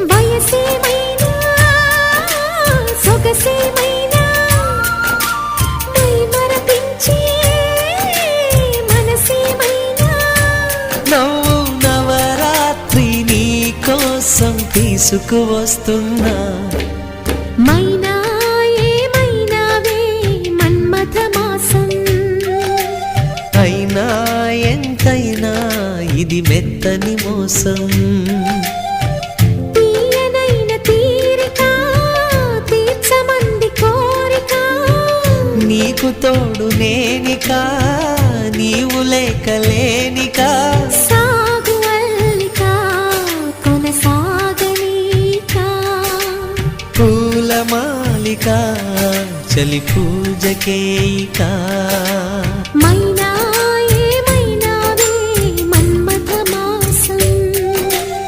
వయసేమైనా సొగసేమైనా మైమరపించే మనసేమైనా నవ్వు నవరాత్రి నీ కోసం తీసుకువస్తున్నా మైనా ఏమైనావే మన్మథ మాసం అయినా ఎంతైనా ఇది మెత్తని మోసం తీయనైన తీరిక తీర్చమంది కోరిక నీకు తోడు నేనిక నీవు లేకలేనిక సాగు అల్లిక కొనసాగనీక పూల మాలిక చలి పూజకేయిక